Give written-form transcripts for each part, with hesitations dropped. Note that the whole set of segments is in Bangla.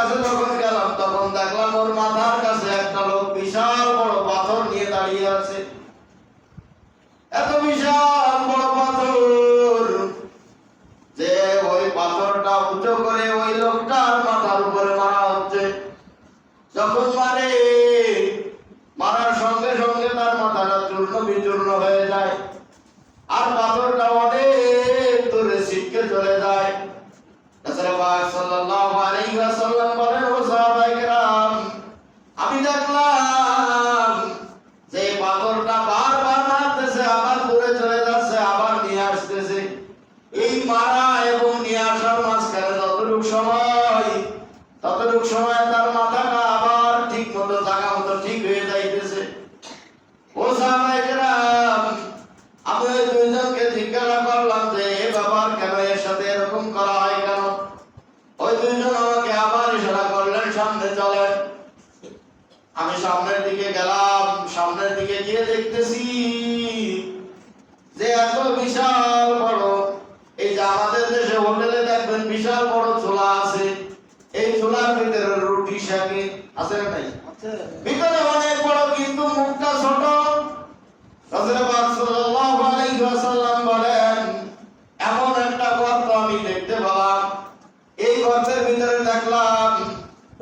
কাছে যখন গেলাম তখন দেখলাম ওর মাথার কাছে একটা লোক বিশাল বড় পাথর নিয়ে দাঁড়িয়ে আছে। এত বিশাল বড় পাথর যে ওই পাথরটা উঁচু করে ওই লোকটার মাথার উপরে মারা হচ্ছে। যখন মারার সঙ্গে সঙ্গে তার মাথাটা চূর্ণ বিচূর্ণ হয়ে যায়, আর পাথরটা অনেক দূরে ছিটকে চলে যায়। রাসূল পাক সাল্লাল্লাহু আলাইহি ওয়াসাল্লাম বলেন, ও সাহাবায়ে কেরাম, আমি দেখলাম যে পাথরটা বারবার মারতেছে, আবার দূরে চলে যাচ্ছে, আবার নিয়ে আসতেছে। এই মারা এবং নিয়ে আসার মাঝখানে ততটুক সময় তার মাথাটা আবার ঠিক মতো জায়গা মতো ঠিক হয়ে যাইতেছে। ও সাহাবায়ে কেরাম, আমি ওই দুইজনকে জিজ্ঞাসা করলাম যে এই ব্যাপার কেন, এর সাথে এরকম করা হয় কেন? ওই দুইজন আমাকে আবার ইশারা করলেন সামনে চলেন। আমি সামনের দিকে গেলাম। সামনের দিকে গিয়ে দেখতেছি যে এত বিশাল বড়, এই যে আমাদের দেশে হোটেলে দেখবেন বিশাল বড় চুলা আছে, এই চুলার ভিতরে রুটি শাকি আছে না নাই? ভিতরে অনেক বড়, কিন্তু মুখটা ছোট। রাসূল পাক সাল্লাল্লাহু আলাইহি ওয়াসাল্লাম বলেন, এমন একটা গর্ত আমি দেখতে পেলাম। এই গর্তের ভিতরে দেখলাম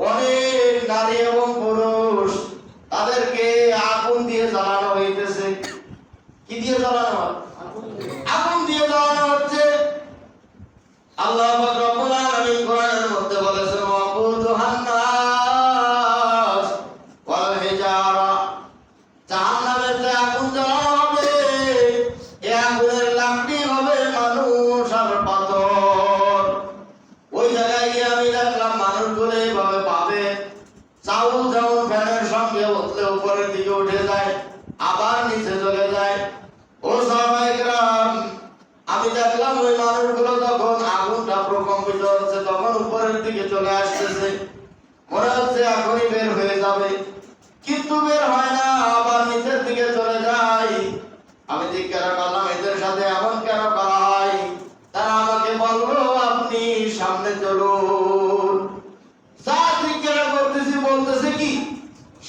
অনেক নারী এবং পুরুষ, তাদেরকে আগুন দিয়ে জ্বালানো হইতেছে। কি দিয়ে জ্বালানো হয়? আগুন দিয়ে জ্বালানো হচ্ছে। আল্লাহ পাক রব্বুল আলামিন কোরআনের মধ্যে বলেছেন, ওয়াকুদুহান নাস ওয়াল হিজারা, জাহান্নামের যে আগুন জ্বালানো হবে, এই আগুনের লাকড়ি হবে মানুষ আর পাথর। ওই জায়গায় গিয়ে আমি দেখলাম মানুষগুলো এইভাবে পাবে, চাউল যেমন ফ্যানের সঙ্গে উঠলে উপরের দিকে উঠে যায়, আবার নিচে চলে যায়। ও সাহাবায়ে কেরাম, আমি দেখলাম ওই মানুষগুলো যখন আগুনটা প্রকম্পিত হচ্ছে তখন উপরের দিকে চলে আসতেছে, মনে হচ্ছে এখনই বের হয়ে যাবে, কিন্তু বের হয় না, আবার নিচের দিকে চলে যায়। আমি জিজ্ঞাসা করলাম এদের সাথে এমন কেন করা হয়? তারা আমাকে বললো, আপনি সামনে চলুন। যা জিজ্ঞাসা করতেছি বলতেছে কি,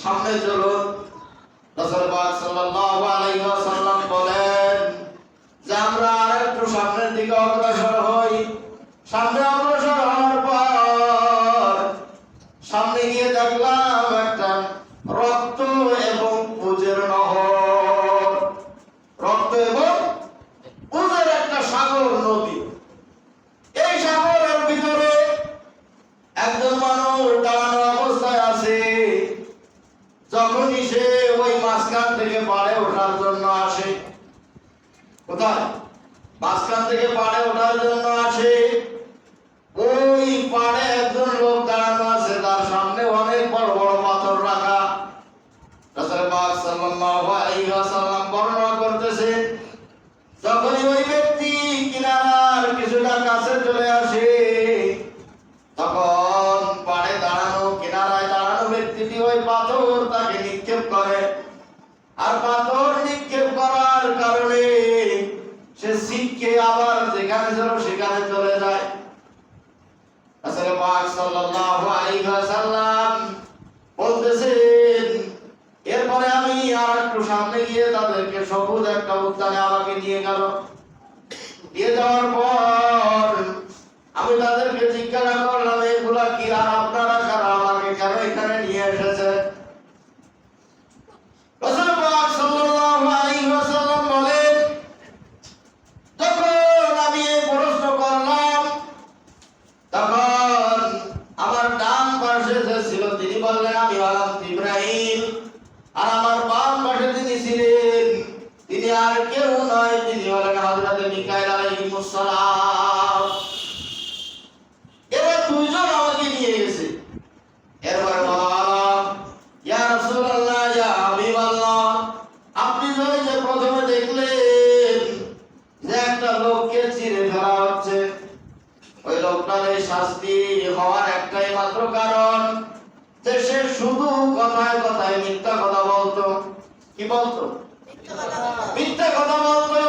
সামনে চলুন। রাসূল পাক সাল্লাল্লাহু আলাইহি ওয়াসাল্লাম বলেন যে আমরা আরেকটু সামনের দিকে অগ্রসর হই। সামনে অগ্রসর হওয়ার পর সামনে গিয়ে দেখলাম একটা রক্ত এবং পুজের নহর, রক্ত এবং পুজের একটা সাগর, নদী। এই সাগরের ভিতরে একজন মানুষ দাঁড়ানো অবস্থায় আছে। যখনই সে ওই মাঝখান থেকে পাড়ে ওঠার জন্য আসে, কোথায়? মাঝখান থেকে পাড়ে ওঠার জন্য আসে, ওই পাড়ে একজন লোক দাঁড়ানো আছে, তার সামনে অনেক বড় বড় পাথর রাখা। রাসূল পাক সাল্লাল্লাহু আলাইহি ওয়াসাল্লাম বর্ণনা করতেছেন, যখনই ওই ব্যক্তি কিনারার কিছুটা কাছে চলে আসে, তখন পাড়ে দাঁড়ানো, কিনারায় দাঁড়ানো ব্যক্তিটি ওই পাথর তাকে নিক্ষেপ করে। আর পাথর নিক্ষেপ করার কারণে সে ছিটকে আবার যেখানে ছিল সেখানে চলে যায়। রাসূল পাক সাল্লাল্লাহু আলাইহি ওয়াসাল্লাম বলতেছেন, এরপরে আমি আর একটু সামনে গিয়ে তাদেরকে সবুজ একটা উদ্যানে আমাকে নিয়ে গেল। নিয়ে যাওয়ার পর আমি তাদেরকে জিজ্ঞাসা করলাম, এগুলা কি আর আপনারা কারা, আমাকে কেন এখানে নিয়ে এসেছে? রাসূল পাক সাল্লাল্লাহু আলাইহি ওয়াসাল্লাম বলেন, যখন আমি এই প্রশ্ন করলাম তখন আমার ডান পাশে যে ছিল তিনি বললেন, আমি হলাম ইব্রাহিম। আর আমার বাম পাশে যিনি ছিলেন তিনি আর কেউ নয়, তিনি হলেন হযরত মিকাঈল আলাইহিস সালাম। এরা দুইজন আমাকে নিয়ে গেছে। এরপরে বলা, ইয়া রাসূলুল্লাহ, ইয়া হাবিবাল্লাহ, আপনি যে প্রথমে দেখলেন যে একটা লোককে চিরে ফেলা হচ্ছে, ওই লোকটার এই শাস্তি হওয়ার একটাই মাত্র কারণ যে সে শুধু কথায় কথায় মিথ্যা কথা বলতো। কি বলতো? মিথ্যা কথা বলতো।